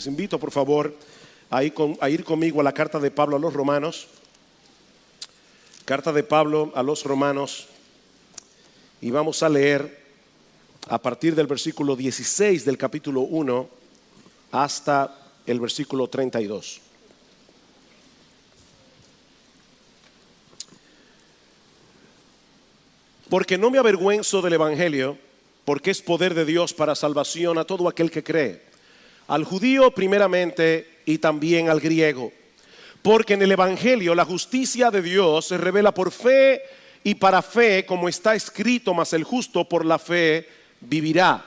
Les invito, por favor, a ir conmigo a la carta de Pablo a los Romanos. Carta de Pablo a los Romanos. Y vamos a leer a partir del versículo 16 del capítulo 1 hasta el versículo 32. Porque no me avergüenzo del Evangelio, porque es poder de Dios para salvación a todo aquel que cree, al judío primeramente y también al griego. Porque en el Evangelio la justicia de Dios se revela por fe y para fe, como está escrito, mas el justo por la fe vivirá.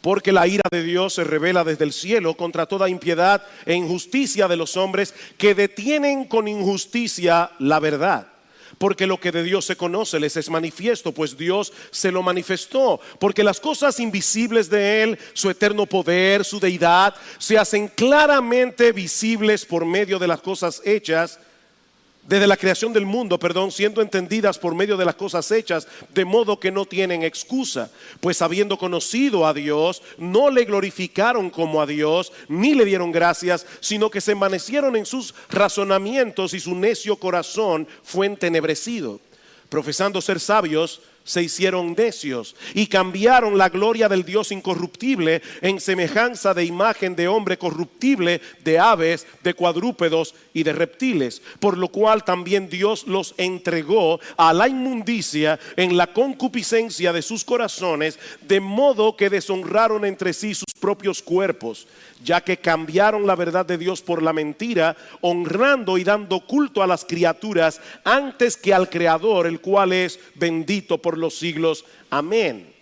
Porque la ira de Dios se revela desde el cielo contra toda impiedad e injusticia de los hombres que detienen con injusticia la verdad. Porque lo que de Dios se conoce les es manifiesto, pues Dios se lo manifestó. Porque las cosas invisibles de Él, su eterno poder, su deidad, se hacen claramente visibles por medio de las cosas hechas, desde la creación del mundo, siendo entendidas por medio de las cosas hechas, de modo que no tienen excusa. Pues habiendo conocido a Dios, no le glorificaron como a Dios, ni le dieron gracias, sino que se envanecieron en sus razonamientos y su necio corazón fue entenebrecido. Profesando ser sabios, se hicieron necios y cambiaron la gloria del Dios incorruptible en semejanza de imagen de hombre corruptible, de aves, de cuadrúpedos y de reptiles, por lo cual también Dios los entregó a la inmundicia en la concupiscencia de sus corazones, de modo que deshonraron entre sí sus propios cuerpos, ya que cambiaron la verdad de Dios por la mentira, honrando y dando culto a las criaturas antes que al Creador, el cual es bendito por los siglos. Amén.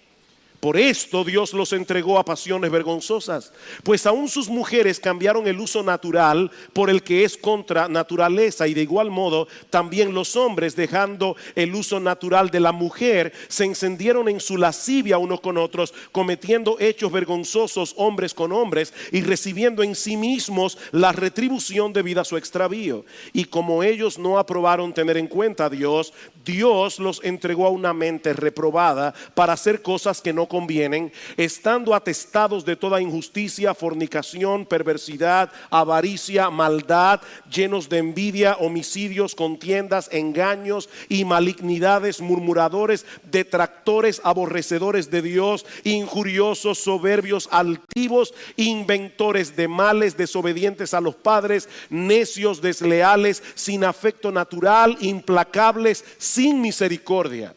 Por esto Dios los entregó a pasiones vergonzosas, pues aún sus mujeres cambiaron el uso natural por el que es contra naturaleza, y de igual modo también los hombres, dejando el uso natural de la mujer, se encendieron en su lascivia unos con otros, cometiendo hechos vergonzosos hombres con hombres y recibiendo en sí mismos la retribución debida a su extravío. Y como ellos no aprobaron tener en cuenta a Dios, Dios los entregó a una mente reprobada para hacer cosas que no convienen, estando atestados de toda injusticia, fornicación, perversidad, avaricia, maldad, llenos de envidia, homicidios, contiendas, engaños y malignidades, murmuradores, detractores, aborrecedores de Dios, injuriosos, soberbios, altivos, inventores de males, desobedientes a los padres, necios, desleales, sin afecto natural, implacables, sin misericordia.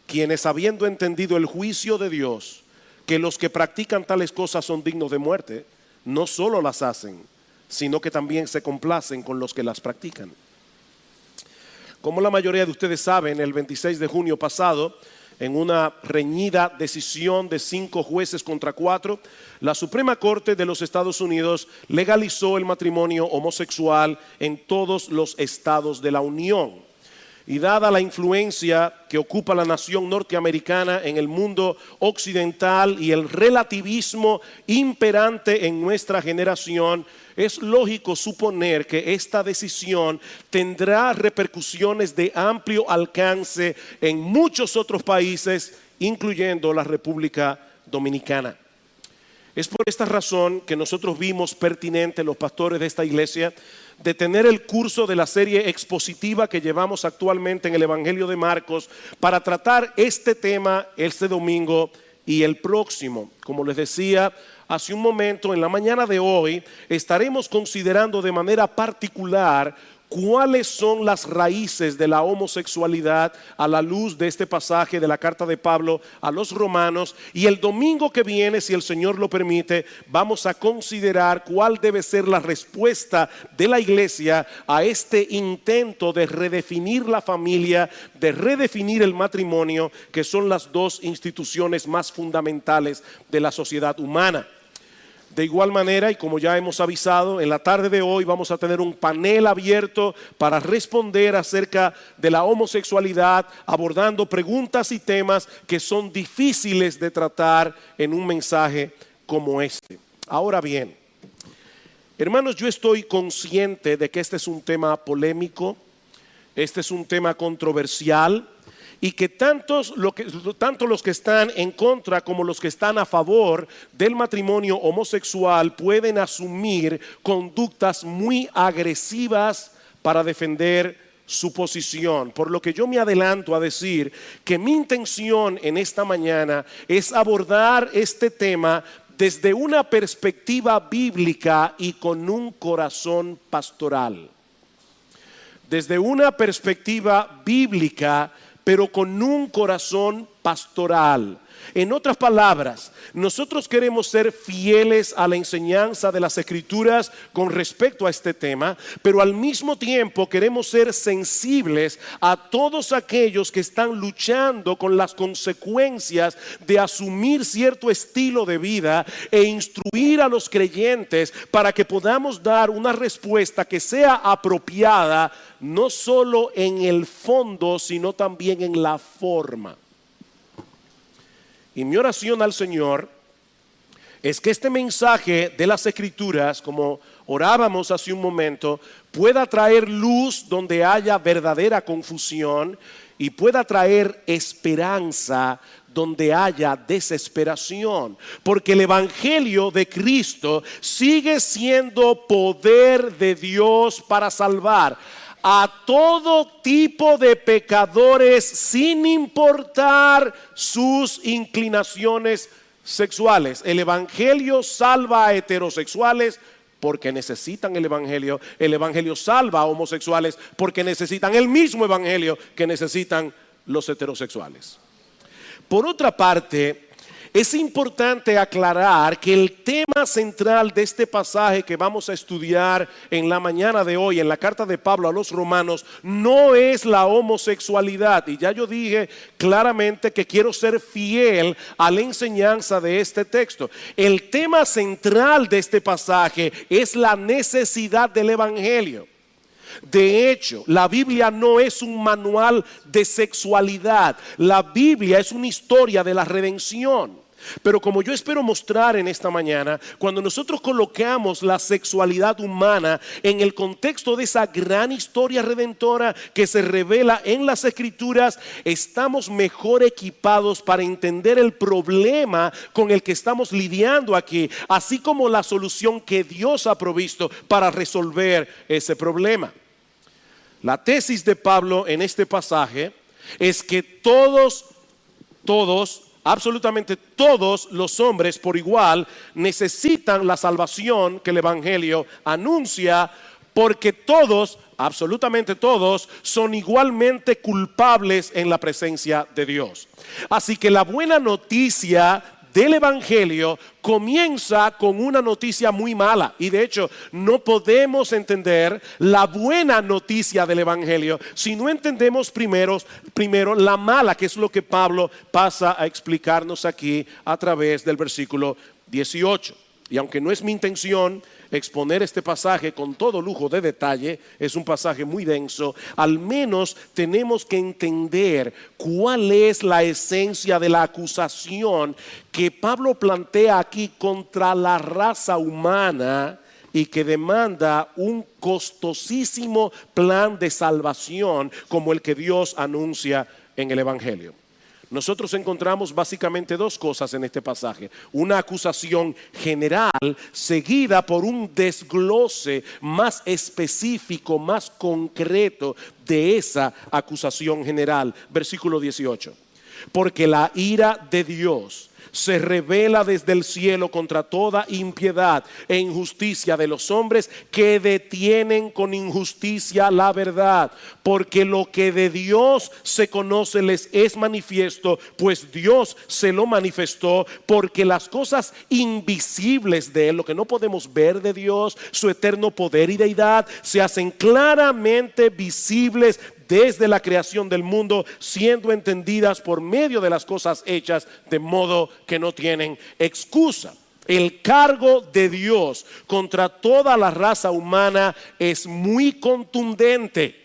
Quienes, habiendo entendido el juicio de Dios, que los que practican tales cosas son dignos de muerte, no solo las hacen, sino que también se complacen con los que las practican. Como la mayoría de ustedes saben, el 26 de junio pasado, en una reñida decisión de 5 jueces contra 4, la Suprema Corte de los Estados Unidos legalizó el matrimonio homosexual en todos los estados de la Unión. Y dada la influencia que ocupa la nación norteamericana en el mundo occidental y el relativismo imperante en nuestra generación, es lógico suponer que esta decisión tendrá repercusiones de amplio alcance en muchos otros países, incluyendo la República Dominicana. Es por esta razón que nosotros vimos pertinente, los pastores de esta iglesia, de tener el curso de la serie expositiva que llevamos actualmente en el Evangelio de Marcos para tratar este tema este domingo y el próximo. Como les decía hace un momento, en la mañana de hoy estaremos considerando de manera particular cuáles son las raíces de la homosexualidad a la luz de este pasaje de la carta de Pablo a los romanos, y el domingo que viene, si el Señor lo permite, vamos a considerar cuál debe ser la respuesta de la iglesia a este intento de redefinir la familia, de redefinir el matrimonio, que son las dos instituciones más fundamentales de la sociedad humana. De igual manera, y como ya hemos avisado, en la tarde de hoy vamos a tener un panel abierto para responder acerca de la homosexualidad, abordando preguntas y temas que son difíciles de tratar en un mensaje como este. Ahora bien, hermanos, yo estoy consciente de que este es un tema polémico, este es un tema controversial, y que tanto los que están en contra como los que están a favor del matrimonio homosexual pueden asumir conductas muy agresivas para defender su posición. Por lo que yo me adelanto a decir que mi intención en esta mañana es abordar este tema desde una perspectiva bíblica y con un corazón pastoral. Desde una perspectiva bíblica, pero con un corazón pastoral. En otras palabras, nosotros queremos ser fieles a la enseñanza de las Escrituras con respecto a este tema, pero al mismo tiempo queremos ser sensibles a todos aquellos que están luchando con las consecuencias de asumir cierto estilo de vida e instruir a los creyentes para que podamos dar una respuesta que sea apropiada, no solo en el fondo, sino también en la forma. Y mi oración al Señor es que este mensaje de las Escrituras, como orábamos hace un momento, pueda traer luz donde haya verdadera confusión y pueda traer esperanza donde haya desesperación. Porque el Evangelio de Cristo sigue siendo poder de Dios para salvar a todo tipo de pecadores sin importar sus inclinaciones sexuales. El Evangelio salva a heterosexuales porque necesitan el Evangelio. El Evangelio salva a homosexuales porque necesitan el mismo Evangelio que necesitan los heterosexuales. Por otra parte, es importante aclarar que el tema central de este pasaje que vamos a estudiar en la mañana de hoy, en la carta de Pablo a los romanos, no es la homosexualidad. Y ya yo dije claramente que quiero ser fiel a la enseñanza de este texto. El tema central de este pasaje es la necesidad del Evangelio. De hecho, la Biblia no es un manual de sexualidad. La Biblia es una historia de la redención. Pero como yo espero mostrar en esta mañana, cuando nosotros colocamos la sexualidad humana en el contexto de esa gran historia redentora que se revela en las Escrituras, estamos mejor equipados para entender el problema con el que estamos lidiando aquí, así como la solución que Dios ha provisto para resolver ese problema. La tesis de Pablo en este pasaje es que todos, absolutamente todos los hombres por igual necesitan la salvación que el Evangelio anuncia, porque todos, absolutamente todos, son igualmente culpables en la presencia de Dios. Así que la buena noticia del Evangelio comienza con una noticia muy mala. Y de hecho no podemos entender la buena noticia del Evangelio si no entendemos primero la mala, que es lo que Pablo pasa a explicarnos aquí a través del versículo 18. Y aunque no es mi intención exponer este pasaje con todo lujo de detalle, es un pasaje muy denso, al menos tenemos que entender cuál es la esencia de la acusación que Pablo plantea aquí contra la raza humana y que demanda un costosísimo plan de salvación como el que Dios anuncia en el Evangelio. Nosotros encontramos básicamente dos cosas en este pasaje: una acusación general seguida por un desglose más específico, más concreto de esa acusación general. Versículo 18: porque la ira de Dios se revela desde el cielo contra toda impiedad e injusticia de los hombres que detienen con injusticia la verdad. Porque lo que de Dios se conoce les es manifiesto, pues Dios se lo manifestó. Porque las cosas invisibles de Él, lo que no podemos ver de Dios, su eterno poder y deidad, se hacen claramente visibles desde la creación del mundo, siendo entendidas por medio de las cosas hechas, de modo que no tienen excusa. El cargo de Dios contra toda la raza humana es muy contundente.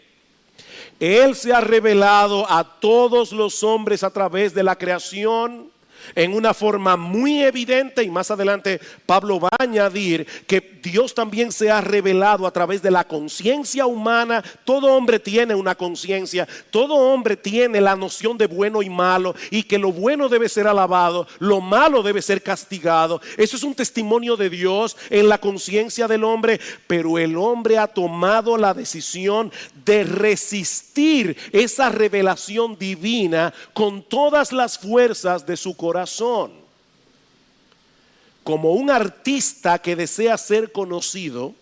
Él se ha revelado a todos los hombres a través de la creación, en una forma muy evidente, y más adelante Pablo va a añadir que Dios también se ha revelado a través de la conciencia humana. Todo hombre tiene una conciencia, todo hombre tiene la noción de bueno y malo, y que lo bueno debe ser alabado, lo malo debe ser castigado. Eso es un testimonio de Dios en la conciencia del hombre, pero el hombre ha tomado la decisión de resistir esa revelación divina con todas las fuerzas de su corazón. Como un artista que desea ser conocido,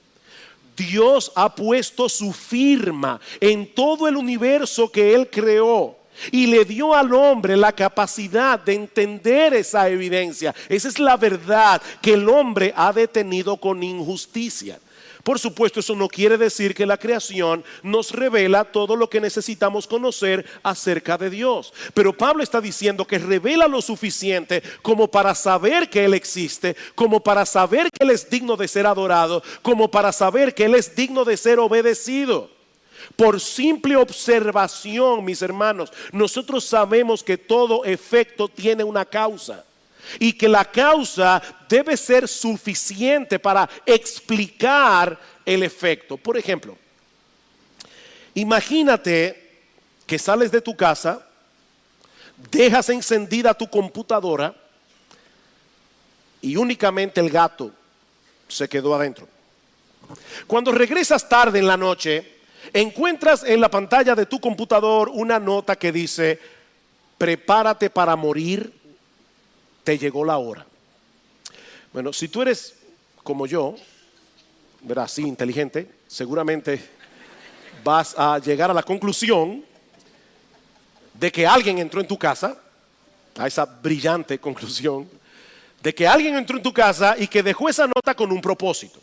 Dios ha puesto su firma en todo el universo que Él creó y le dio al hombre la capacidad de entender esa evidencia. Esa es la verdad que el hombre ha detenido con injusticia. Por supuesto, eso no quiere decir que la creación nos revela todo lo que necesitamos conocer acerca de Dios. Pero Pablo está diciendo que revela lo suficiente como para saber que Él existe, como para saber que Él es digno de ser adorado, como para saber que Él es digno de ser obedecido. Por simple observación, mis hermanos, nosotros sabemos que todo efecto tiene una causa. Y que la causa debe ser suficiente para explicar el efecto. Por ejemplo, imagínate que sales de tu casa, dejas encendida tu computadora y únicamente el gato se quedó adentro. Cuando regresas tarde en la noche, encuentras en la pantalla de tu computador una nota que dice: prepárate para morir, te llegó la hora. Bueno, si tú eres como yo, ¿verdad? Así inteligente, seguramente vas a llegar a la conclusión de que alguien entró en tu casa, a esa brillante conclusión, de que alguien entró en tu casa y que dejó esa nota con un propósito.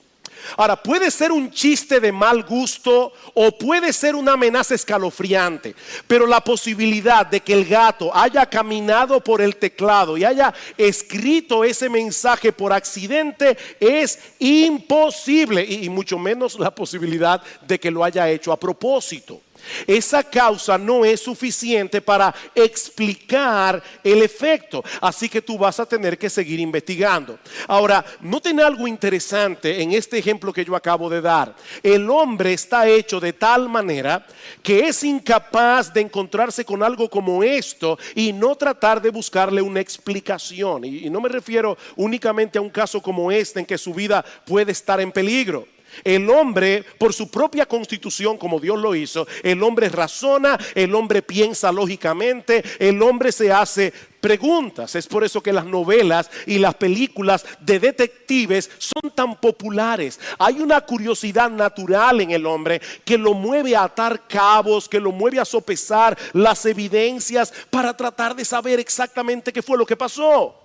Ahora, puede ser un chiste de mal gusto o puede ser una amenaza escalofriante, pero la posibilidad de que el gato haya caminado por el teclado y haya escrito ese mensaje por accidente es imposible, y mucho menos la posibilidad de que lo haya hecho a propósito. Esa causa no es suficiente para explicar el efecto, así que tú vas a tener que seguir investigando. Ahora, noten algo interesante en este ejemplo que yo acabo de dar. El hombre está hecho de tal manera que es incapaz de encontrarse con algo como esto y no tratar de buscarle una explicación. Y no me refiero únicamente a un caso como este en que su vida puede estar en peligro. El hombre, por su propia constitución, como Dios lo hizo, el hombre razona, el hombre piensa lógicamente, el hombre se hace preguntas. Es por eso que las novelas y las películas de detectives son tan populares. Hay una curiosidad natural en el hombre que lo mueve a atar cabos, que lo mueve a sopesar las evidencias para tratar de saber exactamente qué fue lo que pasó.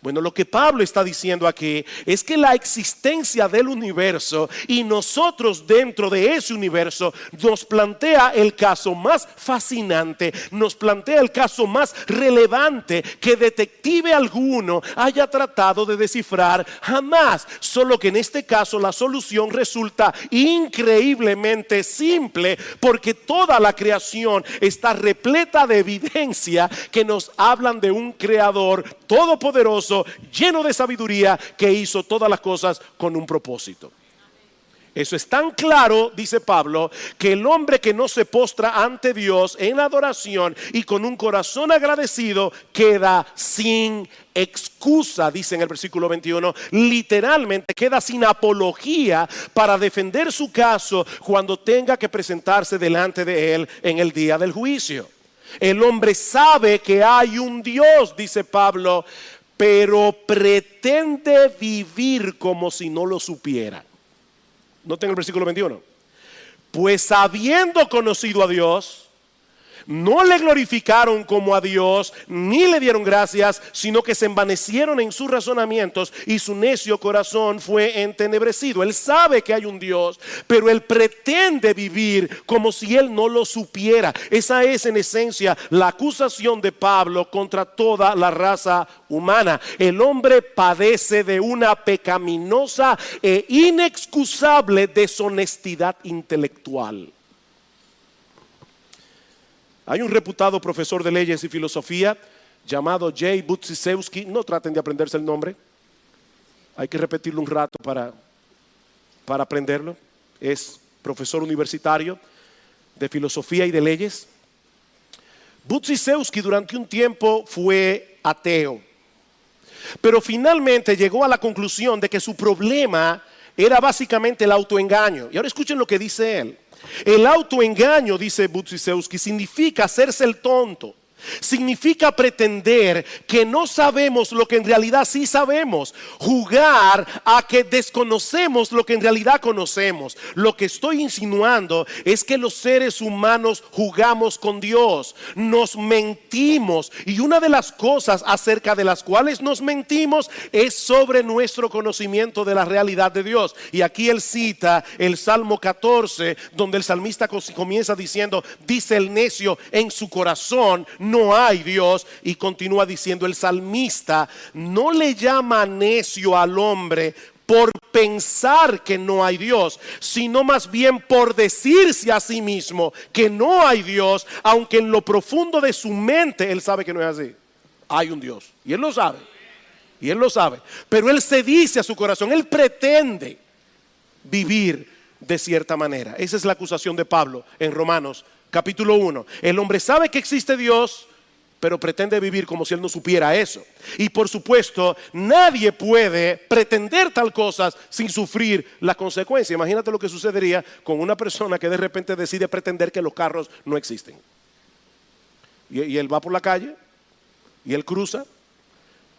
Bueno, lo que Pablo está diciendo aquí es que la existencia del universo y nosotros dentro de ese universo nos plantea el caso más fascinante, nos plantea el caso más relevante que detective alguno haya tratado de descifrar jamás. Solo que en este caso la solución resulta increíblemente simple, porque toda la creación está repleta de evidencia que nos hablan de un creador todopoderoso, lleno de sabiduría, que hizo todas las cosas con un propósito. Eso es tan claro, dice Pablo, que el hombre que no se postra ante Dios en adoración y con un corazón agradecido queda sin excusa, dice en el versículo 21, literalmente queda sin apología para defender su caso cuando tenga que presentarse delante de él en el día del juicio. El hombre sabe que hay un Dios, dice Pablo, pero pretende vivir como si no lo supiera. Noten el versículo 21. Pues habiendo conocido a Dios, no le glorificaron como a Dios, ni le dieron gracias, sino que se envanecieron en sus razonamientos y su necio corazón fue entenebrecido. Él sabe que hay un Dios, pero él pretende vivir como si él no lo supiera. Esa es en esencia la acusación de Pablo contra toda la raza humana. El hombre padece de una pecaminosa e inexcusable deshonestidad intelectual. Hay un reputado profesor de leyes y filosofía llamado Jay Budziszewski. No traten de aprenderse el nombre. Hay que repetirlo un rato para aprenderlo. Es profesor universitario de filosofía y de leyes. Budziszewski durante un tiempo fue ateo, pero finalmente llegó a la conclusión de que su problema era básicamente el autoengaño. Y ahora escuchen lo que dice él. El autoengaño, dice Budziszewski, significa hacerse el tonto. Significa pretender que no sabemos lo que en realidad sí sabemos. Jugar a que desconocemos lo que en realidad conocemos. Lo que estoy insinuando es que los seres humanos jugamos con Dios. Nos mentimos. Y una de las cosas acerca de las cuales nos mentimos es sobre nuestro conocimiento de la realidad de Dios. Y aquí él cita el Salmo 14, donde el salmista comienza diciendo: dice el necio en su corazón, no hay Dios. Y continúa diciendo el salmista: no le llama necio al hombre por pensar que no hay Dios, sino más bien por decirse a sí mismo que no hay Dios, aunque en lo profundo de su mente él sabe que no es así. Hay un Dios y él lo sabe, pero él se dice a su corazón, él pretende vivir de cierta manera. Esa es la acusación de Pablo en Romanos capítulo 1. El hombre sabe que existe Dios, pero pretende vivir como si él no supiera eso. Y por supuesto, nadie puede pretender tal cosa sin sufrir la consecuencia. Imagínate lo que sucedería con una persona que de repente decide pretender que los carros no existen. Y él va por la calle y él cruza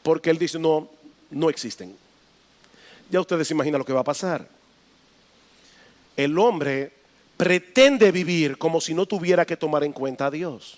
porque él dice no existen. Ya ustedes se imaginan lo que va a pasar. El hombre pretende vivir como si no tuviera que tomar en cuenta a Dios.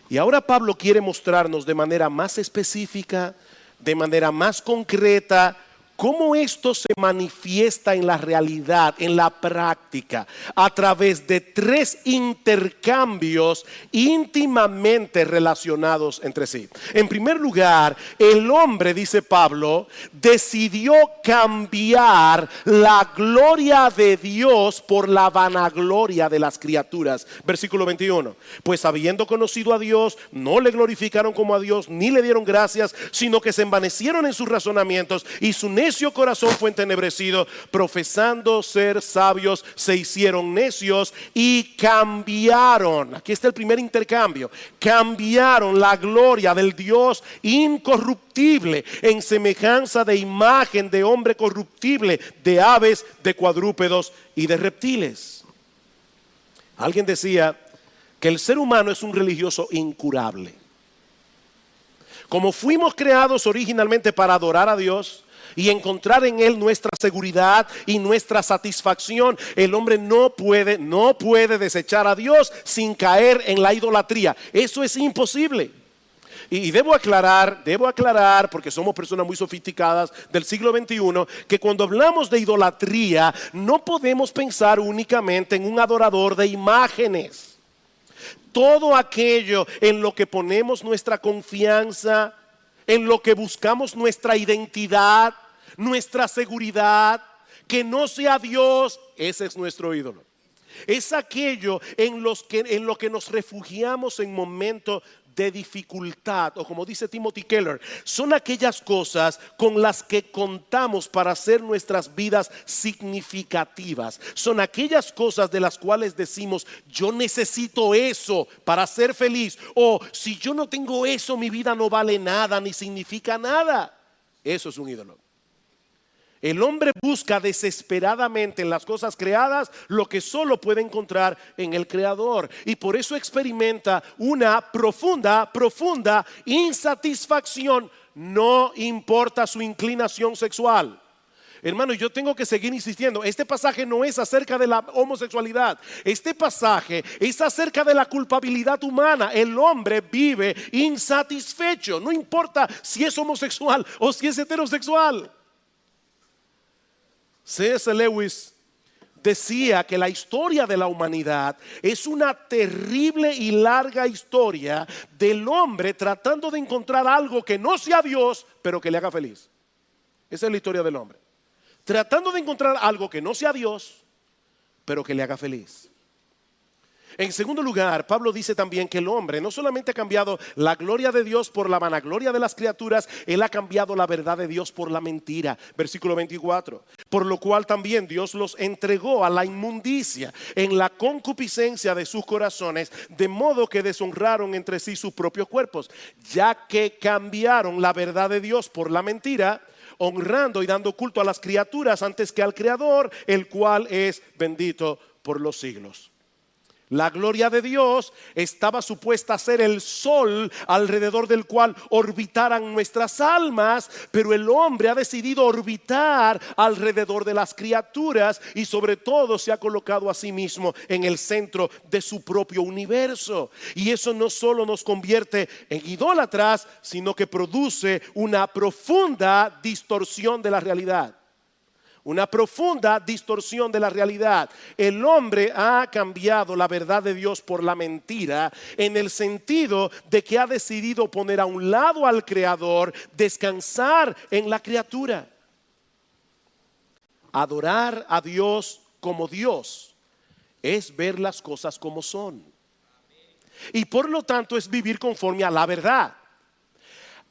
Y ahora Pablo quiere mostrarnos de manera más específica, de manera más concreta, cómo esto se manifiesta en la realidad, en la práctica, a través de 3 intercambios íntimamente relacionados entre sí. En primer lugar, el hombre, dice Pablo, decidió cambiar la gloria de Dios por la vanagloria de las criaturas. Versículo 21. Pues habiendo conocido a Dios, no le glorificaron como a Dios, ni le dieron gracias, sino que se envanecieron en sus razonamientos y su necio corazón fue entenebrecido. Profesando ser sabios, se hicieron necios y cambiaron. Aquí está el primer intercambio. Cambiaron la gloria del Dios incorruptible en semejanza de imagen de hombre corruptible, de aves, de cuadrúpedos y de reptiles. Alguien decía que el ser humano es un religioso incurable. Como fuimos creados originalmente para adorar a Dios y encontrar en Él nuestra seguridad y nuestra satisfacción, el hombre no puede desechar a Dios sin caer en la idolatría. Eso es imposible. Y debo aclarar, porque somos personas muy sofisticadas del siglo XXI, que cuando hablamos de idolatría no podemos pensar únicamente en un adorador de imágenes. Todo aquello en lo que ponemos nuestra confianza, en lo que buscamos nuestra identidad, nuestra seguridad, que no sea Dios, ese es nuestro ídolo. Es aquello en lo que nos refugiamos en momentos de dificultad, o como dice Timothy Keller, son aquellas cosas con las que contamos para hacer nuestras vidas significativas. Son aquellas cosas de las cuales decimos: yo necesito eso para ser feliz, o si yo no tengo eso, mi vida no vale nada ni significa nada. Eso es un ídolo. El hombre busca desesperadamente en las cosas creadas lo que solo puede encontrar en el Creador, y por eso experimenta una profunda insatisfacción, no importa su inclinación sexual. Hermano, yo tengo que seguir insistiendo. Este pasaje no es acerca de la homosexualidad. Este pasaje es acerca de la culpabilidad humana. El hombre vive insatisfecho, no importa si es homosexual o si es heterosexual. C.S. Lewis decía que la historia de la humanidad es una terrible y larga historia del hombre tratando de encontrar algo que no sea Dios, pero que le haga feliz. Esa es la historia del hombre. Tratando de encontrar algo que no sea Dios, pero que le haga feliz. En segundo lugar, Pablo dice también que el hombre no solamente ha cambiado la gloria de Dios por la vanagloria de las criaturas, él ha cambiado la verdad de Dios por la mentira. Versículo 24. Por lo cual también Dios los entregó a la inmundicia en la concupiscencia de sus corazones, de modo que deshonraron entre sí sus propios cuerpos, ya que cambiaron la verdad de Dios por la mentira, honrando y dando culto a las criaturas antes que al Creador, el cual es bendito por los siglos. La gloria de Dios estaba supuesta a ser el sol alrededor del cual orbitaran nuestras almas, pero el hombre ha decidido orbitar alrededor de las criaturas y sobre todo se ha colocado a sí mismo en el centro de su propio universo. Y eso no solo nos convierte en idólatras, sino que produce una profunda distorsión de la realidad. Una profunda distorsión de la realidad. El hombre ha cambiado la verdad de Dios por la mentira, en el sentido de que ha decidido poner a un lado al Creador, descansar en la criatura. Adorar a Dios como Dios es ver las cosas como son. Y por lo tanto es vivir conforme a la verdad.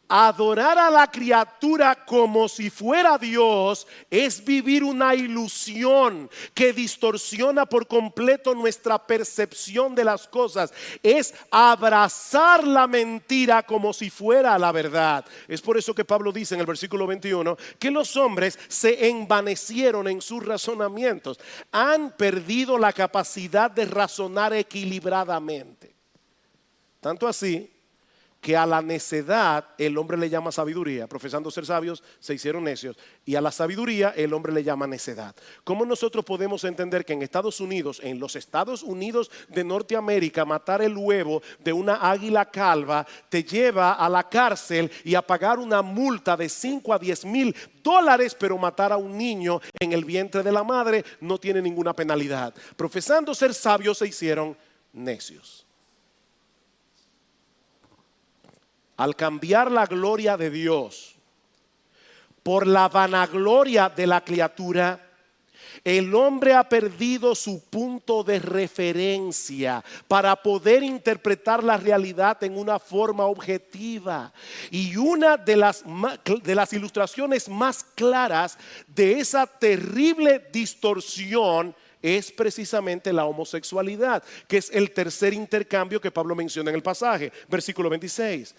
Adorar a la criatura como si fuera Dios es vivir una ilusión que distorsiona por completo nuestra percepción de las cosas. Es abrazar la mentira como si fuera la verdad. Es por eso que Pablo dice en el versículo 21 que los hombres se envanecieron en sus razonamientos. Han perdido la capacidad de razonar equilibradamente. Tanto así que a la necedad el hombre le llama sabiduría. Profesando ser sabios, se hicieron necios. Y a la sabiduría el hombre le llama necedad. ¿Cómo nosotros podemos entender que en Estados Unidos, en los Estados Unidos de Norteamérica, matar el huevo de una águila calva te lleva a la cárcel y a pagar una multa de 5 a 10 mil dólares, pero matar a un niño en el vientre de la madre no tiene ninguna penalidad? Profesando ser sabios, se hicieron necios. Al cambiar la gloria de Dios por la vanagloria de la criatura, el hombre ha perdido su punto de referencia para poder interpretar la realidad en una forma objetiva. Y una de las ilustraciones más claras de esa terrible distorsión es precisamente la homosexualidad, que es el tercer intercambio que Pablo menciona en el pasaje, versículo 26.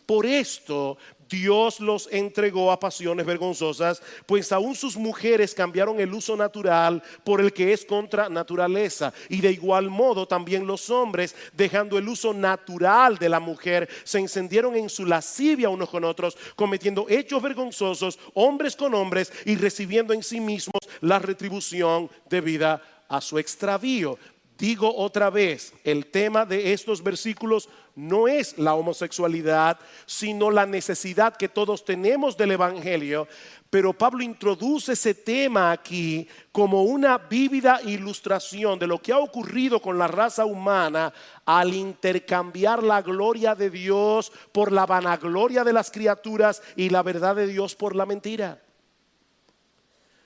Por esto Dios los entregó a pasiones vergonzosas, pues aún sus mujeres cambiaron el uso natural por el que es contra naturaleza. Y de igual modo también los hombres, dejando el uso natural de la mujer, se encendieron en su lascivia unos con otros, cometiendo hechos vergonzosos, hombres con hombres, y recibiendo en sí mismos la retribución debida a su extravío. Digo otra vez, el tema de estos versículos no es la homosexualidad, sino la necesidad que todos tenemos del evangelio. Pero Pablo introduce ese tema aquí como una vívida ilustración de lo que ha ocurrido con la raza humana al intercambiar la gloria de Dios por la vanagloria de las criaturas y la verdad de Dios por la mentira.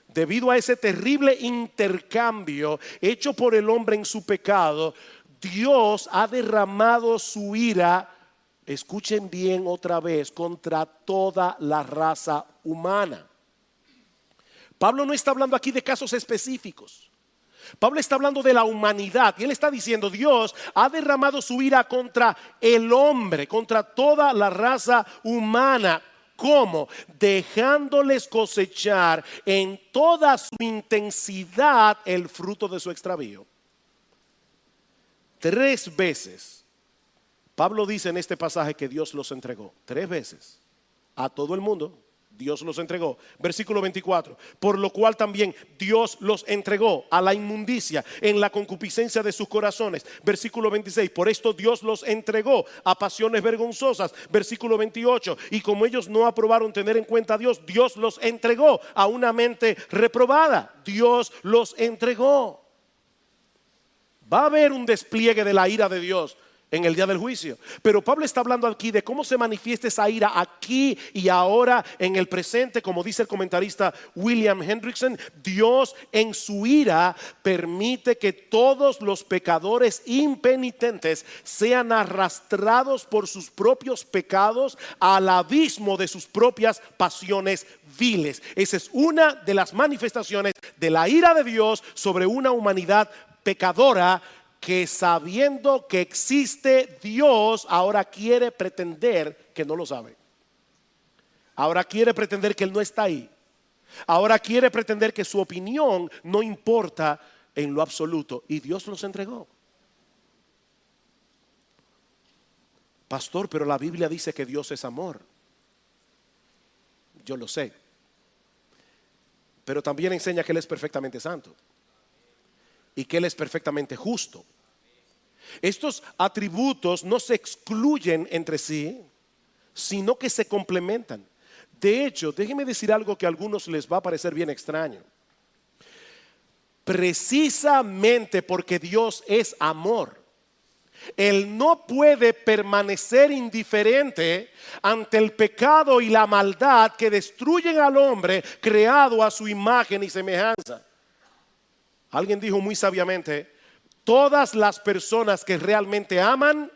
Debido a ese terrible intercambio hecho por el hombre en su pecado, Dios ha derramado su ira, escuchen bien otra vez, contra toda la raza humana. Pablo no está hablando aquí de casos específicos. Pablo está hablando de la humanidad y él está diciendo: Dios ha derramado su ira contra el hombre, contra toda la raza humana. ¿Cómo? Dejándoles cosechar en toda su intensidad el fruto de su extravío. 3 veces Pablo dice en este pasaje que Dios los entregó. 3 veces a todo el mundo. Dios los entregó. Versículo 24. Por lo cual también Dios los entregó a la inmundicia en la concupiscencia de sus corazones. Versículo 26. Por esto Dios los entregó a pasiones vergonzosas. Versículo 28. Y como ellos no aprobaron tener en cuenta a Dios, Dios los entregó a una mente reprobada. Dios los entregó. Va a haber un despliegue de la ira de Dios en el día del juicio. Pero Pablo está hablando aquí de cómo se manifiesta esa ira aquí y ahora en el presente. Como dice el comentarista William Hendrickson, Dios en su ira permite que todos los pecadores impenitentes sean arrastrados por sus propios pecados al abismo de sus propias pasiones viles. Esa es una de las manifestaciones de la ira de Dios sobre una humanidad pecadora, que sabiendo que existe Dios, ahora quiere pretender que no lo sabe. Ahora quiere pretender que Él no está ahí. Ahora quiere pretender que su opinión no importa en lo absoluto. Y Dios los entregó. Pastor, pero la Biblia dice que Dios es amor. Yo lo sé. Pero también enseña que Él es perfectamente santo y que Él es perfectamente justo. Estos atributos no se excluyen entre sí, sino que se complementan. De hecho, déjenme decir algo que a algunos les va a parecer bien extraño. Precisamente porque Dios es amor, Él no puede permanecer indiferente ante el pecado y la maldad que destruyen al hombre creado a su imagen y semejanza. Alguien dijo muy sabiamente: todas las personas que realmente aman,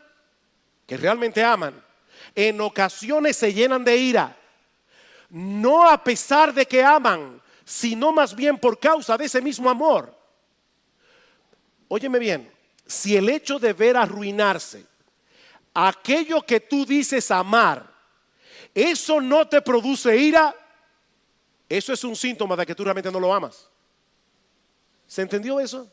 en ocasiones se llenan de ira, no a pesar de que aman, sino más bien por causa de ese mismo amor. Óyeme bien, si el hecho de ver arruinarse aquello que tú dices amar, eso no te produce ira, eso es un síntoma de que tú realmente no lo amas. ¿Se entendió eso?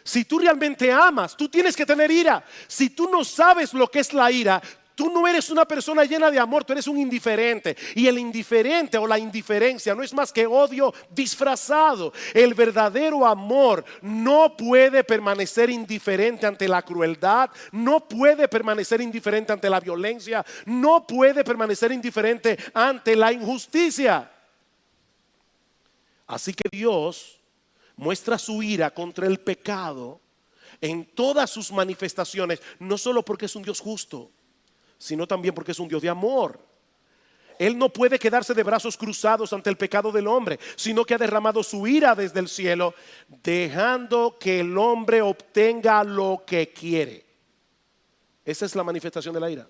Si tú realmente amas, tú tienes que tener ira. Si tú no sabes lo que es la ira, tú no eres una persona llena de amor, tú eres un indiferente. Y el indiferente o la indiferencia no es más que odio disfrazado. El verdadero amor no puede permanecer indiferente ante la crueldad, no puede permanecer indiferente ante la violencia, no puede permanecer indiferente ante la injusticia. Así que Dios muestra su ira contra el pecado en todas sus manifestaciones, no solo porque es un Dios justo, sino también porque es un Dios de amor. Él no puede quedarse de brazos cruzados ante el pecado del hombre, sino que ha derramado su ira desde el cielo, dejando que el hombre obtenga lo que quiere. Esa es la manifestación de la ira.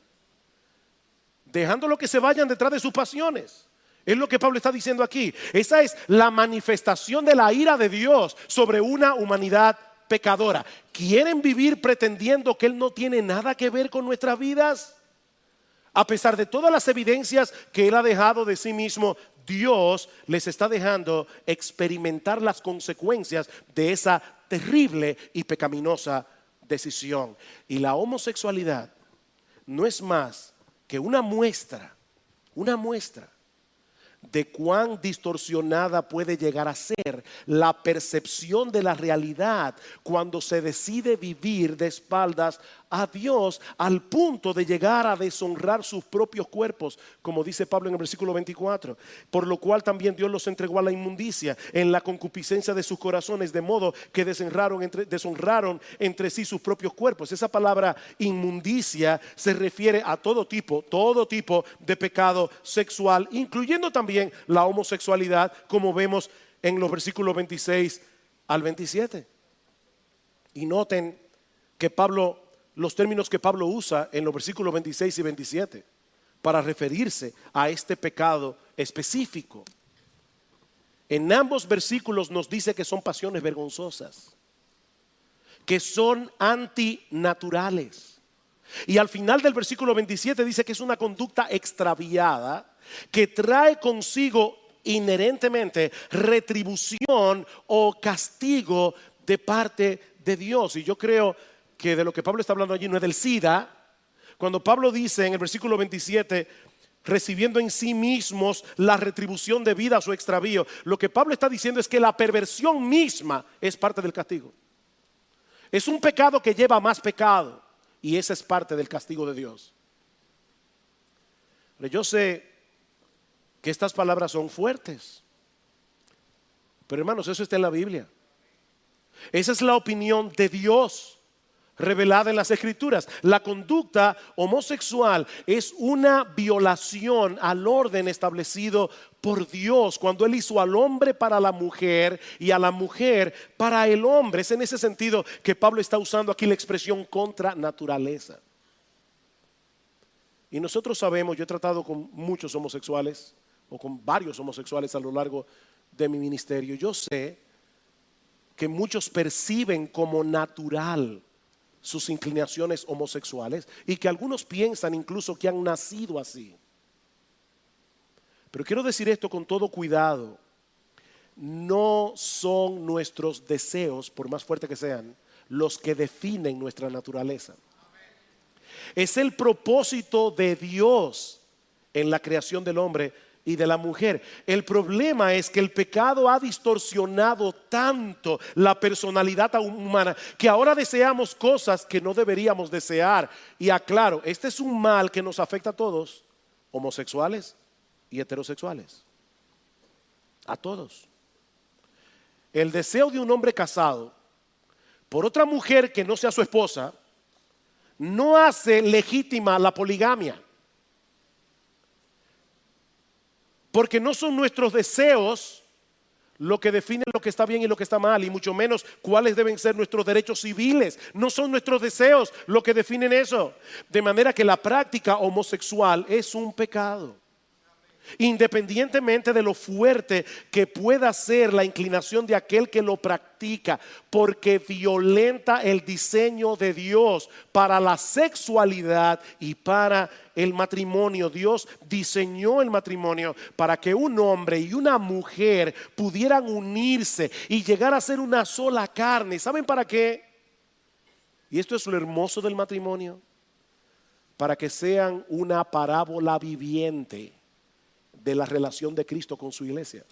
Dejándolo que se vayan detrás de sus pasiones. Es lo que Pablo está diciendo aquí. Esa es la manifestación de la ira de Dios sobre una humanidad pecadora. ¿Quieren vivir pretendiendo que Él no tiene nada que ver con nuestras vidas? A pesar de todas las evidencias que Él ha dejado de sí mismo, Dios les está dejando experimentar las consecuencias de esa terrible y pecaminosa decisión. Y la homosexualidad no es más que una muestra de cuán distorsionada puede llegar a ser la percepción de la realidad cuando se decide vivir de espaldas a Dios, al punto de llegar a deshonrar sus propios cuerpos, como dice Pablo en el versículo 24. Por lo cual también Dios los entregó a la inmundicia en la concupiscencia de sus corazones, de modo que deshonraron entre sí sus propios cuerpos. Esa palabra inmundicia se refiere a todo tipo de pecado sexual, incluyendo también la homosexualidad, como vemos en los versículos 26 al 27. Y noten que los términos que Pablo usa en los versículos 26 y 27 para referirse a este pecado específico. En ambos versículos nos dice que son pasiones vergonzosas, que son antinaturales. Y al final del versículo 27 dice que es una conducta extraviada que trae consigo inherentemente retribución o castigo de parte de Dios. Y yo creo que de lo que Pablo está hablando allí no es del SIDA. Cuando Pablo dice en el versículo 27, recibiendo en sí mismos la retribución debida a su extravío, lo que Pablo está diciendo es que la perversión misma es parte del castigo. Es un pecado que lleva a más pecado, y esa es parte del castigo de Dios. Pero yo sé que estas palabras son fuertes, pero hermanos, eso está en la Biblia. Esa es la opinión de Dios revelada en las Escrituras. La conducta homosexual es una violación al orden establecido por Dios cuando Él hizo al hombre para la mujer y a la mujer para el hombre. Es en ese sentido que Pablo está usando aquí la expresión contra naturaleza. Y nosotros sabemos, yo he tratado con muchos homosexuales o con varios homosexuales a lo largo de mi ministerio. Yo sé que muchos perciben como natural sus inclinaciones homosexuales y que algunos piensan incluso que han nacido así. Pero quiero decir esto con todo cuidado. No son nuestros deseos, por más fuertes que sean, los que definen nuestra naturaleza. Es el propósito de Dios en la creación del hombre y de la mujer. El problema es que el pecado ha distorsionado tanto la personalidad humana que ahora deseamos cosas que no deberíamos desear. Y aclaro, este es un mal que nos afecta a todos, homosexuales y heterosexuales. A todos. El deseo de un hombre casado por otra mujer que no sea su esposa no hace legítima la poligamia. Porque no son nuestros deseos lo que definen lo que está bien y lo que está mal, y mucho menos cuáles deben ser nuestros derechos civiles. No son nuestros deseos lo que definen eso. De manera que la práctica homosexual es un pecado. Independientemente de lo fuerte que pueda ser la inclinación de aquel que lo practica, porque violenta el diseño de Dios para la sexualidad y para el matrimonio. Dios diseñó el matrimonio para que un hombre y una mujer pudieran unirse y llegar a ser una sola carne. ¿Saben para qué? Y esto es lo hermoso del matrimonio: para que sean una parábola viviente de la relación de Cristo con su iglesia,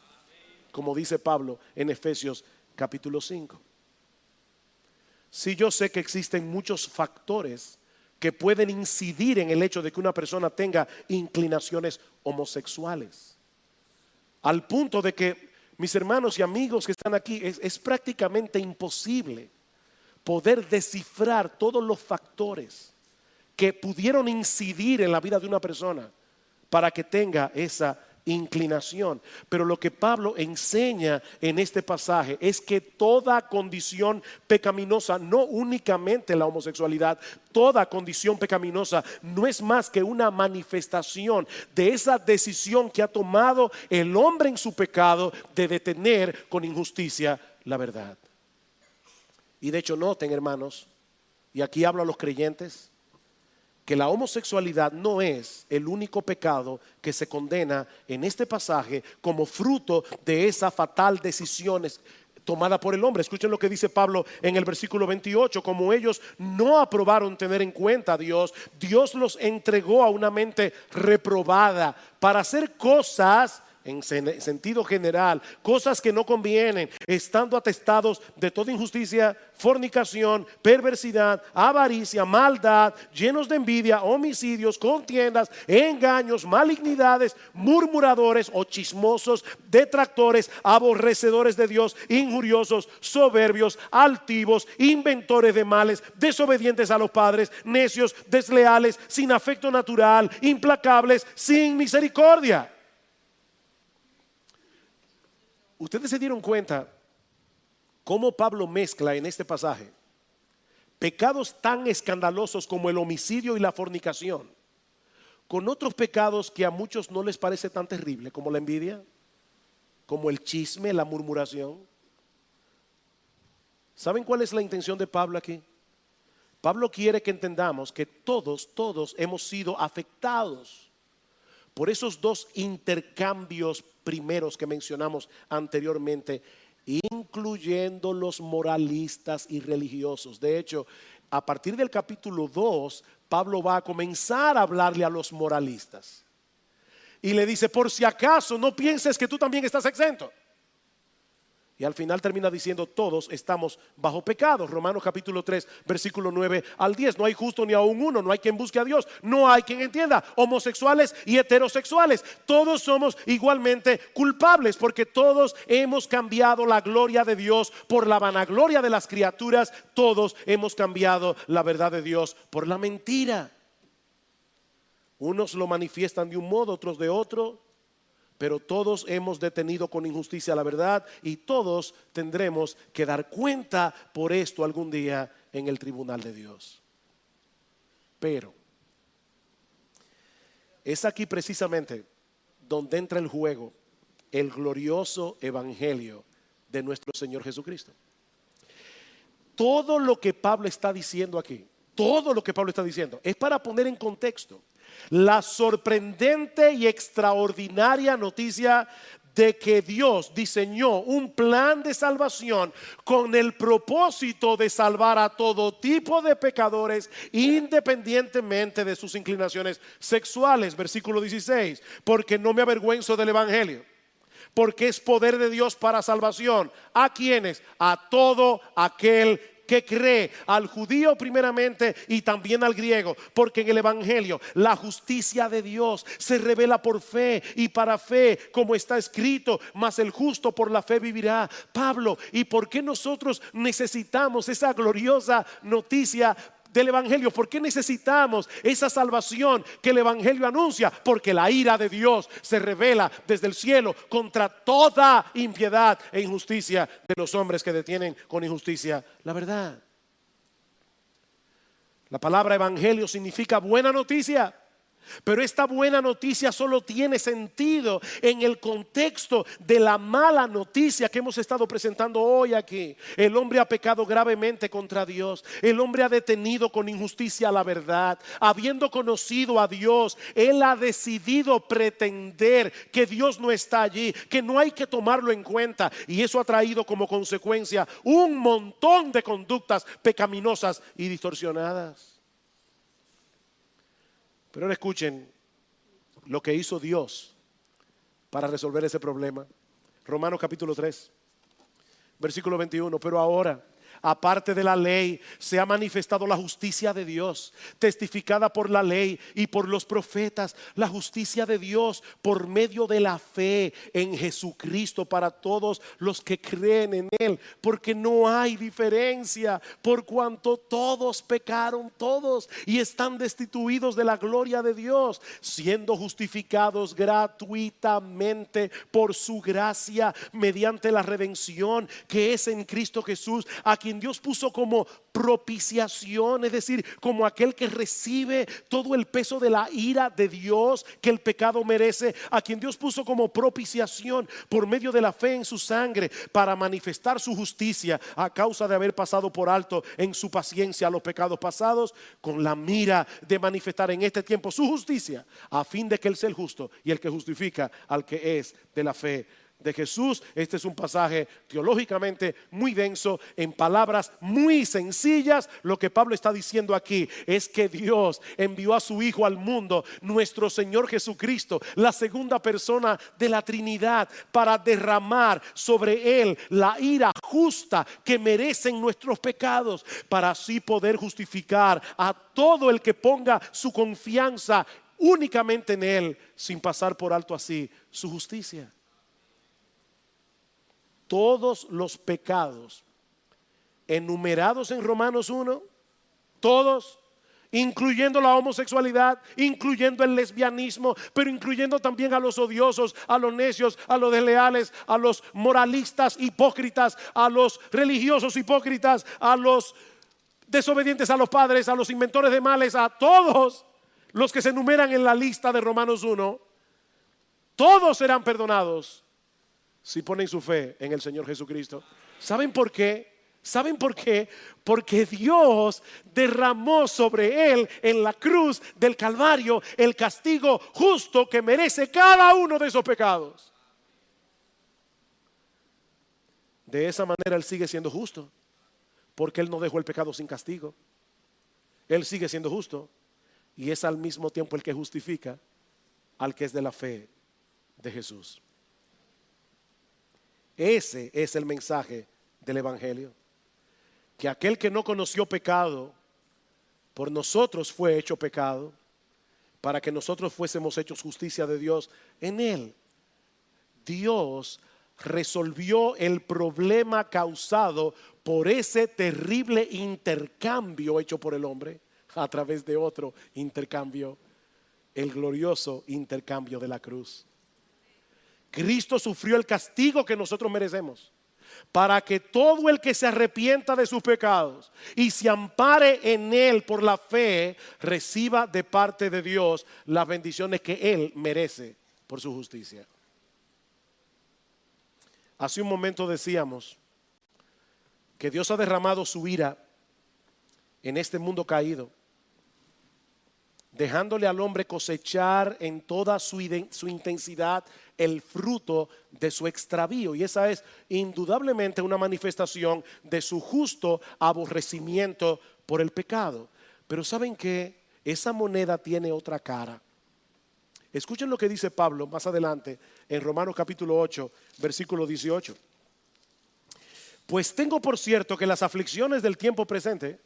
como dice Pablo en Efesios capítulo 5. Sí, yo sé que existen muchos factores que pueden incidir en el hecho de que una persona tenga inclinaciones homosexuales, al punto de que, mis hermanos y amigos que están aquí, es prácticamente imposible poder descifrar todos los factores que pudieron incidir en la vida de una persona para que tenga esa inclinación. Pero lo que Pablo enseña en este pasaje es que toda condición pecaminosa, no únicamente la homosexualidad, toda condición pecaminosa no es más que una manifestación de esa decisión que ha tomado el hombre en su pecado de detener con injusticia la verdad. Y de hecho, noten, hermanos, y aquí hablo a los creyentes, que la homosexualidad no es el único pecado que se condena en este pasaje como fruto de esa fatal decisión tomada por el hombre. Escuchen lo que dice Pablo en el versículo 28: como ellos no aprobaron tener en cuenta a Dios, Dios los entregó a una mente reprobada para hacer cosas, en sentido general, cosas que no convienen, estando atestados de toda injusticia, fornicación, perversidad, avaricia, maldad, llenos de envidia, homicidios, contiendas, engaños, malignidades, murmuradores o chismosos, detractores, aborrecedores de Dios, injuriosos, soberbios, altivos, inventores de males, desobedientes a los padres, necios, desleales, sin afecto natural, implacables, sin misericordia. Ustedes se dieron cuenta cómo Pablo mezcla en este pasaje pecados tan escandalosos como el homicidio y la fornicación con otros pecados que a muchos no les parece tan terrible, como la envidia, como el chisme, la murmuración. ¿Saben cuál es la intención de Pablo aquí? Pablo quiere que entendamos que todos hemos sido afectados por esos dos intercambios primeros que mencionamos anteriormente, incluyendo los moralistas y religiosos. De hecho, a partir del capítulo 2, Pablo va a comenzar a hablarle a los moralistas y le dice: por si acaso no pienses que tú también estás exento. Y al final termina diciendo: todos estamos bajo pecado. Romanos capítulo 3, versículo 9 al 10. No hay justo ni aun uno, no hay quien busque a Dios, no hay quien entienda. Homosexuales y heterosexuales, todos somos igualmente culpables, porque todos hemos cambiado la gloria de Dios por la vanagloria de las criaturas. Todos hemos cambiado la verdad de Dios por la mentira. Unos lo manifiestan de un modo, otros de otro, pero todos hemos detenido con injusticia la verdad, y todos tendremos que dar cuenta por esto algún día en el tribunal de Dios. Pero es aquí precisamente donde entra el juego el glorioso evangelio de nuestro Señor Jesucristo. Todo lo que Pablo está diciendo aquí, todo lo que Pablo está diciendo es para poner en contexto la sorprendente y extraordinaria noticia de que Dios diseñó un plan de salvación con el propósito de salvar a todo tipo de pecadores, independientemente de sus inclinaciones sexuales. Versículo 16: porque no me avergüenzo del evangelio, porque es poder de Dios para salvación. ¿A quiénes? A todo aquel que cree, al judío primeramente y también al griego, porque en el evangelio la justicia de Dios se revela por fe y para fe, como está escrito: mas el justo por la fe vivirá. Pablo, ¿y por qué nosotros necesitamos esa gloriosa noticia del evangelio? ¿Por qué necesitamos esa salvación que el evangelio anuncia? Porque la ira de Dios se revela desde el cielo contra toda impiedad e injusticia de los hombres que detienen con injusticia la verdad. La palabra evangelio significa buena noticia. Pero esta buena noticia solo tiene sentido en el contexto de la mala noticia que hemos estado presentando hoy aquí. El hombre ha pecado gravemente contra Dios. El hombre ha detenido con injusticia la verdad. Habiendo conocido a Dios, él ha decidido pretender que Dios no está allí, que no hay que tomarlo en cuenta. Y eso ha traído como consecuencia un montón de conductas pecaminosas y distorsionadas. Pero ahora escuchen lo que hizo Dios para resolver ese problema. Romanos capítulo 3, versículo 21. Pero ahora, aparte de la ley, se ha manifestado la justicia de Dios, testificada por la ley y por los profetas, la justicia de Dios por medio de la fe en Jesucristo para todos los que creen en Él, porque no hay diferencia, por cuanto todos pecaron, todos, y están destituidos de la gloria de Dios, siendo justificados gratuitamente por su gracia mediante la redención que es en Cristo Jesús, a quien Dios puso como propiciación, es decir, como aquel que recibe todo el peso de la ira de Dios que el pecado merece, a quien Dios puso como propiciación por medio de la fe en su sangre, para manifestar su justicia a causa de haber pasado por alto en su paciencia los pecados pasados, con la mira de manifestar en este tiempo su justicia, a fin de que Él sea el justo y el que justifica al que es de la fe de Jesús. Este es un pasaje teológicamente muy denso, en palabras muy sencillas. Lo que Pablo está diciendo aquí es que Dios envió a su Hijo al mundo, nuestro Señor Jesucristo, la segunda persona de la Trinidad, para derramar sobre Él la ira justa que merecen nuestros pecados, para así poder justificar a todo el que ponga su confianza únicamente en Él, sin pasar por alto así su justicia. Todos los pecados enumerados en Romanos 1, todos, incluyendo la homosexualidad, incluyendo el lesbianismo, pero incluyendo también a los odiosos, a los necios, a los desleales, a los moralistas hipócritas, a los religiosos hipócritas, a los desobedientes a los padres, a los inventores de males, a todos los que se enumeran en la lista de Romanos 1, todos serán perdonados si ponen su fe en el Señor Jesucristo. ¿Saben por qué? ¿Saben por qué? Porque Dios derramó sobre Él en la cruz del Calvario el castigo justo que merece cada uno de esos pecados. De esa manera Él sigue siendo justo, porque Él no dejó el pecado sin castigo. Él sigue siendo justo y es al mismo tiempo el que justifica al que es de la fe de Jesús. Ese es el mensaje del Evangelio. Que aquel que no conoció pecado, por nosotros fue hecho pecado, para que nosotros fuésemos hechos justicia de Dios en él. Dios resolvió el problema causado por ese terrible intercambio hecho por el hombre a través de otro intercambio, el glorioso intercambio de la cruz. Cristo sufrió el castigo que nosotros merecemos para que todo el que se arrepienta de sus pecados y se ampare en él por la fe, reciba de parte de Dios las bendiciones que él merece por su justicia. Hace un momento decíamos que Dios ha derramado su ira en este mundo caído, dejándole al hombre cosechar en toda su intensidad el fruto de su extravío. Y esa es indudablemente una manifestación de su justo aborrecimiento por el pecado. Pero ¿saben qué? Esa moneda tiene otra cara. Escuchen lo que dice Pablo más adelante en Romanos capítulo 8, versículo 18. Pues tengo por cierto que las aflicciones del tiempo presente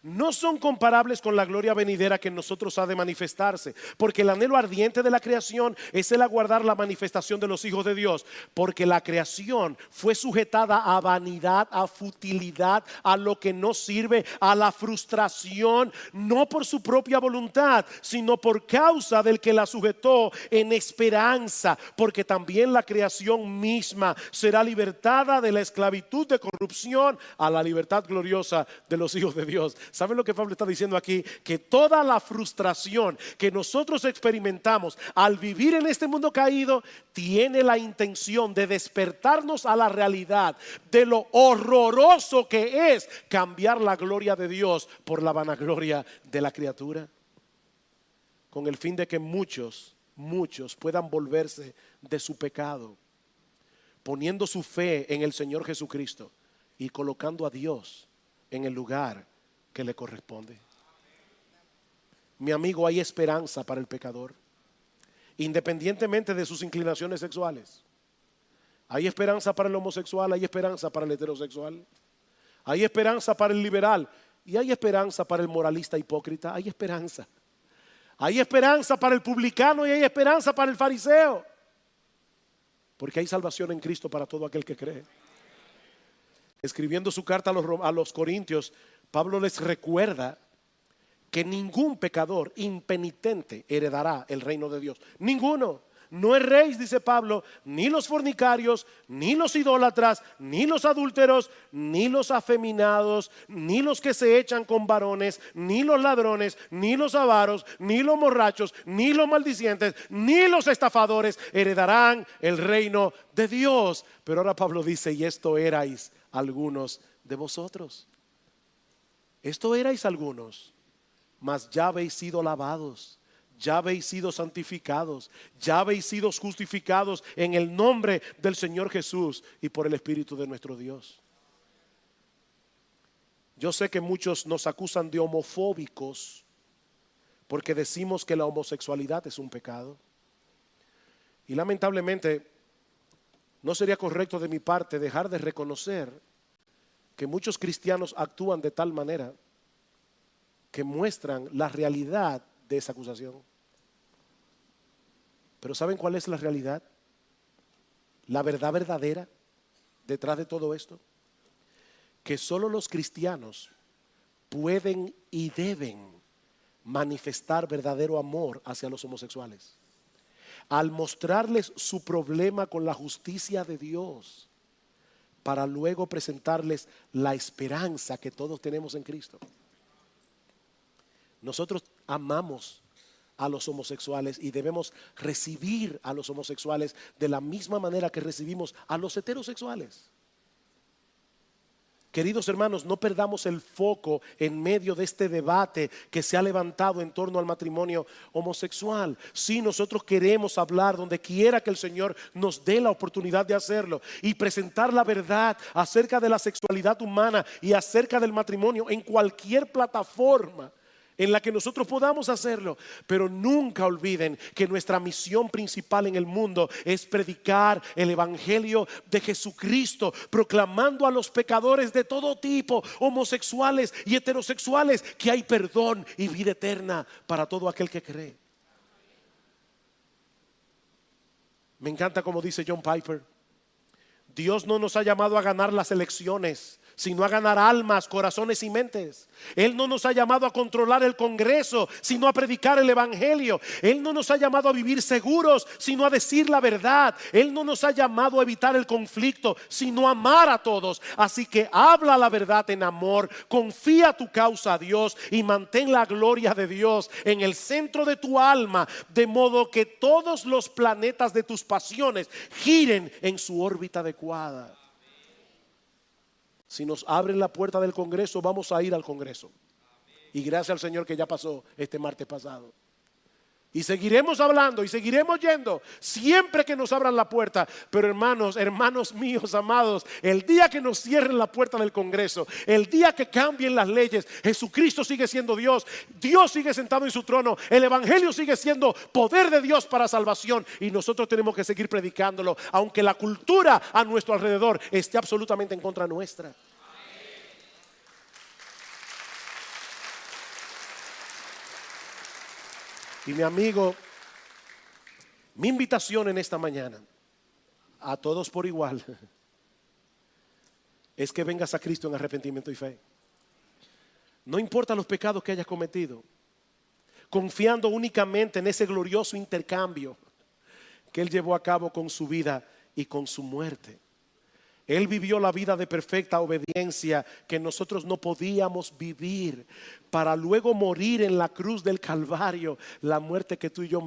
no son comparables con la gloria venidera que en nosotros ha de manifestarse, porque el anhelo ardiente de la creación es el aguardar la manifestación de los hijos de Dios, porque la creación fue sujetada a vanidad, a futilidad, a lo que no sirve, a la frustración, no por su propia voluntad, sino por causa del que la sujetó, en esperanza, porque también la creación misma será libertada de la esclavitud de corrupción a la libertad gloriosa de los hijos de Dios. ¿Saben lo que Pablo está diciendo aquí? Que toda la frustración que nosotros experimentamos al vivir en este mundo caído tiene la intención de despertarnos a la realidad de lo horroroso que es cambiar la gloria de Dios por la vanagloria de la criatura, con el fin de que muchos puedan volverse de su pecado, poniendo su fe en el Señor Jesucristo y colocando a Dios en el lugar que le corresponde. Mi amigo, hay esperanza para el pecador, independientemente de sus inclinaciones sexuales. Hay esperanza para el homosexual, hay esperanza para el heterosexual, hay esperanza para el liberal y hay esperanza para el moralista hipócrita. Hay esperanza. Hay esperanza para el publicano y hay esperanza para el fariseo, porque hay salvación en Cristo para todo aquel que cree. Escribiendo su carta a los Corintios, Pablo les recuerda que ningún pecador impenitente heredará el reino de Dios. Ninguno. No erréis, dice Pablo, ni los fornicarios, ni los idólatras, ni los adúlteros, ni los afeminados, ni los que se echan con varones, ni los ladrones, ni los avaros, ni los borrachos, ni los maldicientes, ni los estafadores heredarán el reino de Dios. Pero ahora Pablo dice: y esto erais algunos de vosotros. Esto erais algunos, mas ya habéis sido lavados, ya habéis sido santificados, ya habéis sido justificados en el nombre del Señor Jesús y por el Espíritu de nuestro Dios. Yo sé que muchos nos acusan de homofóbicos porque decimos que la homosexualidad es un pecado. Y lamentablemente no sería correcto de mi parte dejar de reconocer que muchos cristianos actúan de tal manera que muestran la realidad de esa acusación. Pero ¿saben cuál es la realidad? La verdad verdadera detrás de todo esto: que solo los cristianos pueden y deben manifestar verdadero amor hacia los homosexuales, al mostrarles su problema con la justicia de Dios, para luego presentarles la esperanza que todos tenemos en Cristo. Nosotros amamos a los homosexuales y debemos recibir a los homosexuales de la misma manera que recibimos a los heterosexuales. Queridos hermanos, no perdamos el foco en medio de este debate que se ha levantado en torno al matrimonio homosexual. Sí, nosotros queremos hablar donde quiera que el Señor nos dé la oportunidad de hacerlo y presentar la verdad acerca de la sexualidad humana y acerca del matrimonio en cualquier plataforma en la que nosotros podamos hacerlo. Pero nunca olviden que nuestra misión principal en el mundo es predicar el evangelio de Jesucristo, proclamando a los pecadores de todo tipo, homosexuales y heterosexuales, que hay perdón y vida eterna para todo aquel que cree. Me encanta como dice John Piper: Dios no nos ha llamado a ganar las elecciones, sino a ganar almas, corazones y mentes. Él no nos ha llamado a controlar el Congreso, sino a predicar el evangelio. Él no nos ha llamado a vivir seguros, sino a decir la verdad. Él no nos ha llamado a evitar el conflicto, sino a amar a todos. Así que habla la verdad en amor, confía tu causa a Dios y mantén la gloria de Dios en el centro de tu alma, de modo que todos los planetas de tus pasiones giren en su órbita adecuada. Si nos abren la puerta del Congreso, vamos a ir al Congreso. Y gracias al Señor que ya pasó este martes pasado. Y seguiremos hablando y seguiremos yendo siempre que nos abran la puerta. Pero hermanos míos amados, el día que nos cierren la puerta del Congreso, el día que cambien las leyes, Jesucristo sigue siendo Dios. Dios sigue sentado en su trono. El evangelio sigue siendo poder de Dios para salvación. Y nosotros tenemos que seguir predicándolo, aunque la cultura a nuestro alrededor esté absolutamente en contra nuestra. Y mi amigo, mi invitación en esta mañana a todos por igual es que vengas a Cristo en arrepentimiento y fe. No importa los pecados que hayas cometido, confiando únicamente en ese glorioso intercambio que Él llevó a cabo con su vida y con su muerte. Él vivió la vida de perfecta obediencia que nosotros no podíamos vivir, para luego morir en la cruz del Calvario, la muerte que tú y yo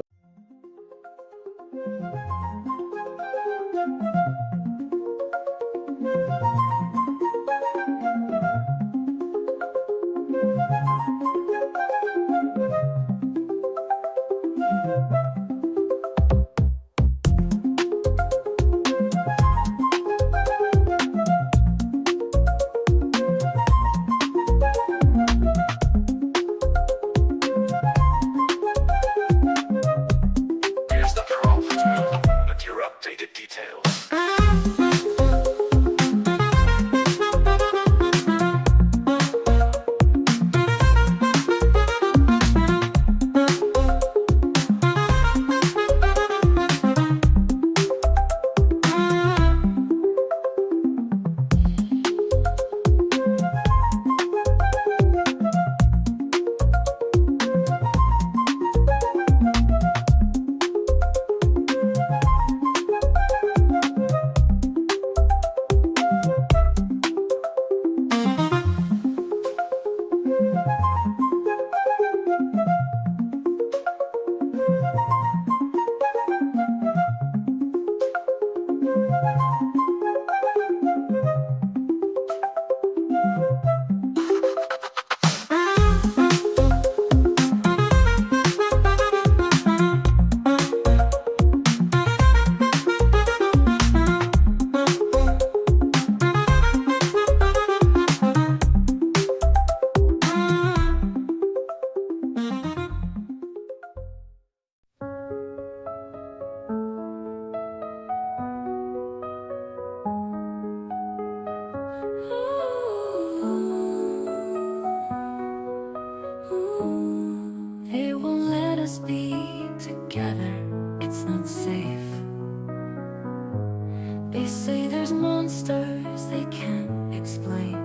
monsters they can't explain.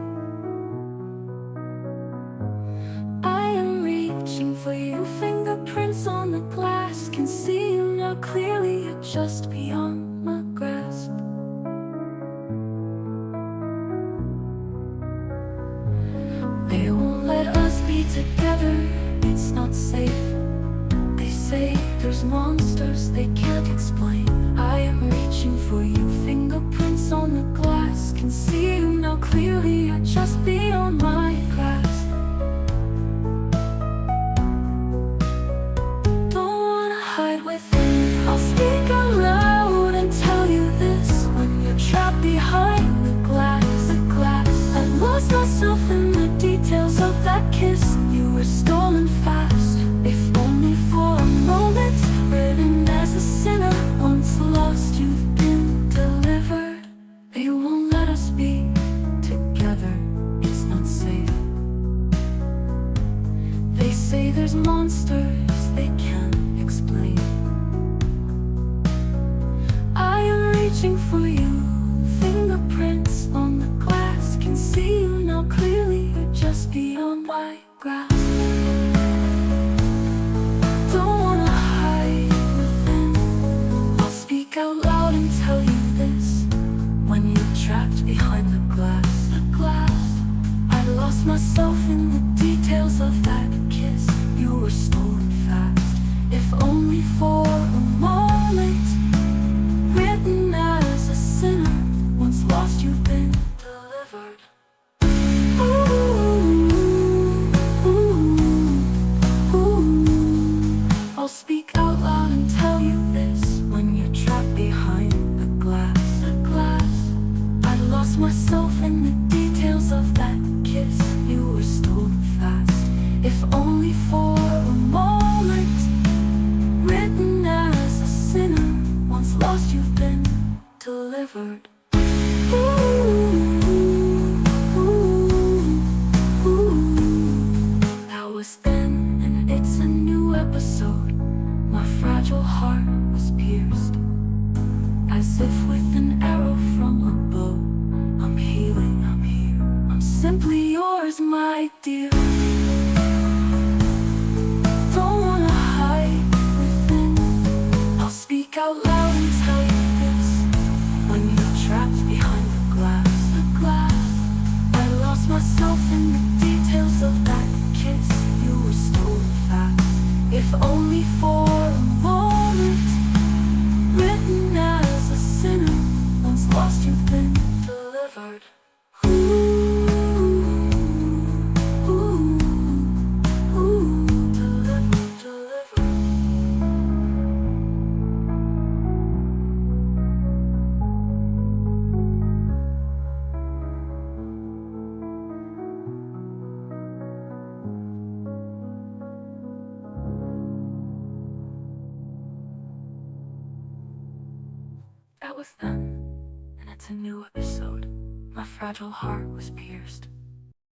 I am reaching for you, fingerprints on the glass. Can see you now clearly, you're just beyond my grasp. They won't let us be together, it's not safe. They say there's monsters they can't explain. I am reaching for you, fingerprints on the glass. Can see you now clearly, you're just beyond my grasp. Don't wanna hide within, I'll speak out loud and tell you this. When you're trapped behind the glass, I lost myself in the details of that kiss. You were stolen monsters they can't explain. I am reaching for you. Fingerprints on the glass can see you now clearly. You're just beyond my grasp. Don't wanna hide within. I'll speak out loud and tell you this. When you're trapped behind the glass, I lost myself in the details of that kiss. You were stolen fast, if only for a moment. Written as a sinner, once lost you've been delivered. Ooh, ooh, ooh. I'll speak out loud and tell you this. When you're trapped behind the glass, I lost myself in the details of that kiss. You were stolen fast, if only for a moment. Written as a sinner, once lost you've been delivered. Ooh, ooh, ooh. That was then, and it's a new episode. My fragile heart was pierced, as if with an arrow from a bow. I'm healing, I'm here, I'm simply yours, my dear. Don't wanna hide within. I'll speak out loud and tell you this. When you're trapped behind the glass, I lost myself in the details of that kiss. You were stolen fast, if only for a moment. Written as a sinner, once lost you've been delivered. Ooh, ooh, ooh, delivered, delivered. That was then, and it's a new episode. My fragile heart was pierced,